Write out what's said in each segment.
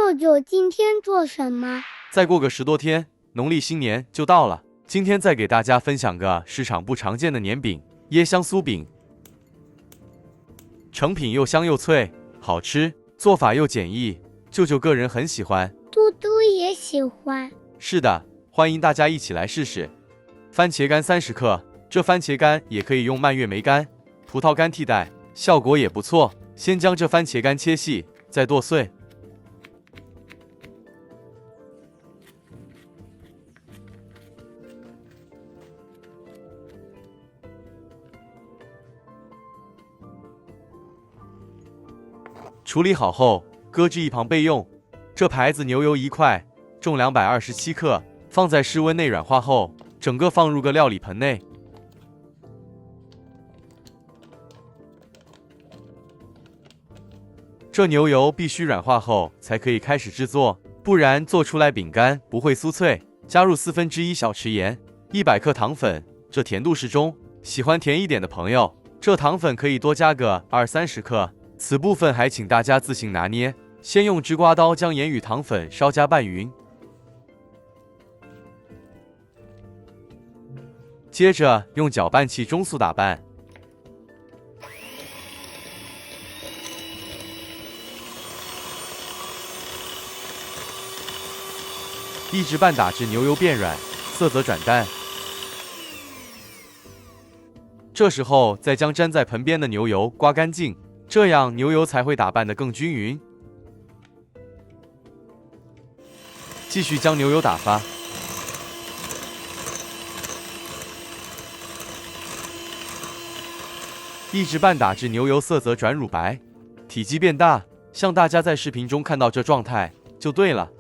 舅舅今天做什么？再过个10多天，农历新年就到了。今天再给大家分享个市场不常见的年饼——椰香酥饼。成品又香又脆，好吃，做法又简易，舅舅个人很喜欢。嘟嘟也喜欢。是的，欢迎大家一起来试试。番茄干30克，这番茄干也可以用蔓越莓干、葡萄干替代，效果也不错。先将这番茄干切细，再剁碎。处理好后，搁置一旁备用。这牌子牛油1块，重227克，放在室温内软化后，整个放入个料理盆内。这牛油必须软化后才可以开始制作，不然做出来饼干不会酥脆。加入1/4小匙盐，100克糖粉，这甜度适中。喜欢甜一点的朋友，这糖粉可以多加个20-30克。此部分还请大家自行拿捏。先用直刮刀将盐与糖粉稍加拌匀，接着用搅拌器中速打拌，一直拌打至牛油变软，色泽转淡。这时候再将粘在盆边的牛油刮干净，这样牛油才会打拌得更均匀。继续将牛油打发，一直拌打至牛油色泽转乳白，体积变大，像大家在视频中看到这状态就对了。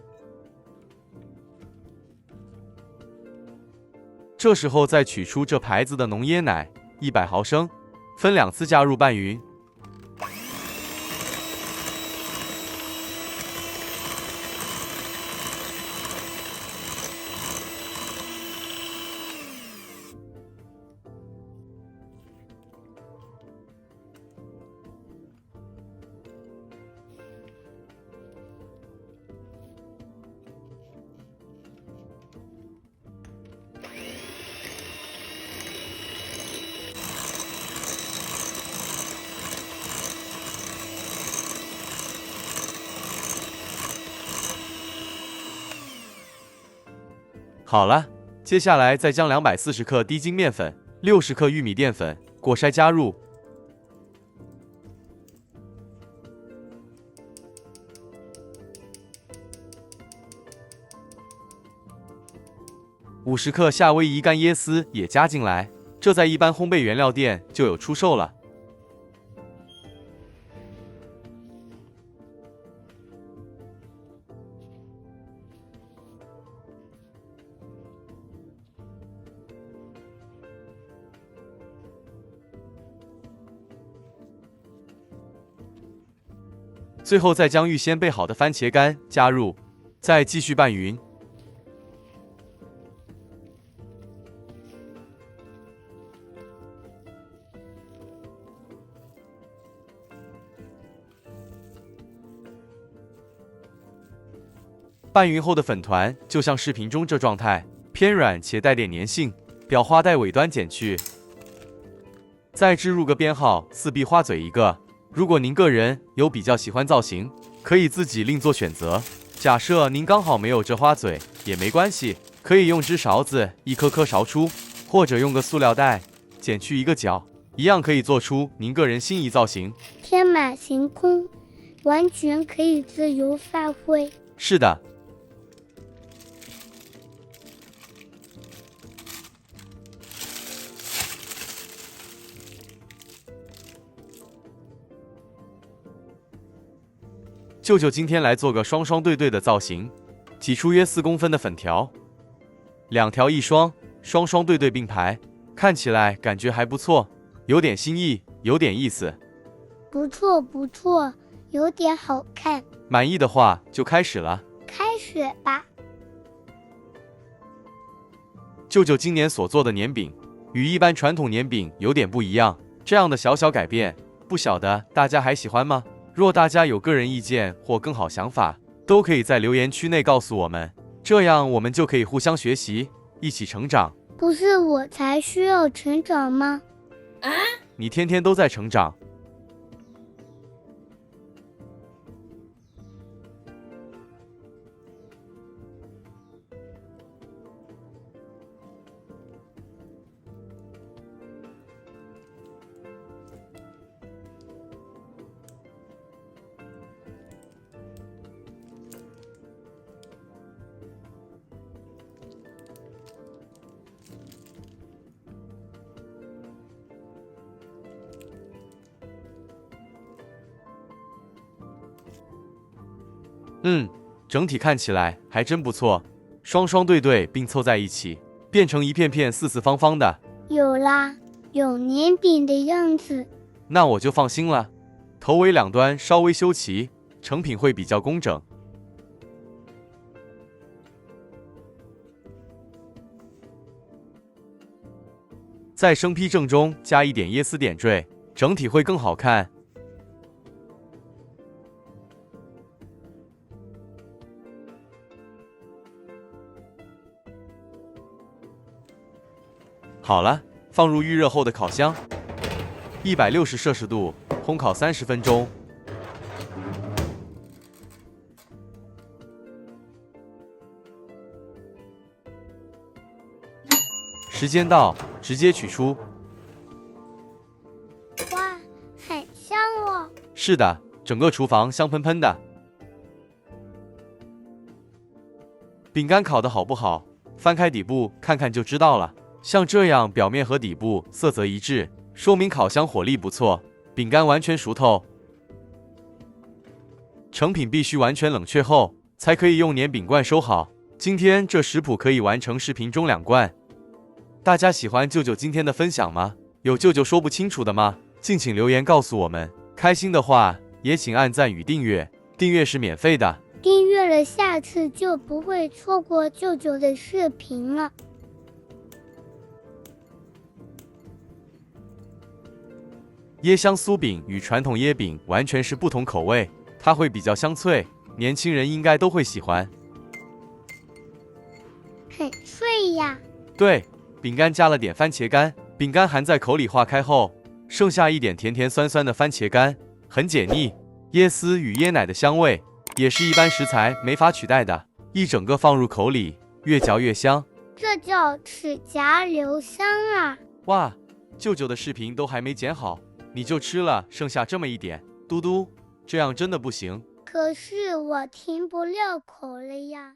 这时候再取出这牌子的浓椰奶100毫升，分2次加入拌匀。好了，接下来再将240克低筋面粉、60克玉米淀粉过筛加入，50克夏威夷干椰丝也加进来，这在一般烘焙原料店就有出售了。最后再将预先备好的番茄干加入，再继续拌匀。拌匀后的粉团就像视频中这状态，偏软且带点粘性，裱花带尾端剪去。再置入个编号4壁花嘴1个。如果您个人有比较喜欢造型，可以自己另做选择。假设您刚好没有这花嘴也没关系，可以用只勺子一颗颗勺出，或者用个塑料袋剪去一个角，一样可以做出您个人心仪造型。天马行空，完全可以自由发挥。是的。舅舅今天来做个双双对对的造型，挤出约4公分的粉条，2条一双，双双对对并排，看起来感觉还不错，有点新意，有点意思。不错不错，有点好看。满意的话就开始了。开始吧。舅舅今年所做的年饼与一般传统年饼有点不一样，这样的小小改变，不晓得大家还喜欢吗？若大家有个人意见或更好想法，都可以在留言区内告诉我们，这样我们就可以互相学习，一起成长。不是我才需要成长吗？你天天都在成长。整体看起来还真不错，双双对对并凑在一起，变成一片片四四方方的。有啦，有年饼的样子。那我就放心了。头尾两端稍微修齐，成品会比较工整。在生坯正中加一点椰丝点缀，整体会更好看。好了，放入预热后的烤箱，160摄氏度烘烤30分钟。时间到，直接取出。哇，很香哦。是的，整个厨房香喷喷的。饼干烤得好不好？翻开底部看看就知道了。像这样表面和底部色泽一致，说明烤箱火力不错，饼干完全熟透。成品必须完全冷却后，才可以用粘饼罐收好。今天这食谱可以完成视频中2罐。大家喜欢舅舅今天的分享吗？有舅舅说不清楚的吗？敬请留言告诉我们。开心的话，也请按赞与订阅，订阅是免费的。订阅了，下次就不会错过舅舅的视频了。椰香酥饼与传统椰饼完全是不同口味，它会比较香脆，年轻人应该都会喜欢。很脆呀。对，饼干加了点番茄干，饼干含在口里化开后，剩下一点甜甜酸酸的番茄干，很解腻。椰丝与椰奶的香味也是一般食材没法取代的，一整个放入口里，越嚼越香。这叫齿颊留香啊！哇，舅舅的视频都还没剪好，你就吃了剩下这么一点，嘟嘟，这样真的不行。可是我停不了口了呀。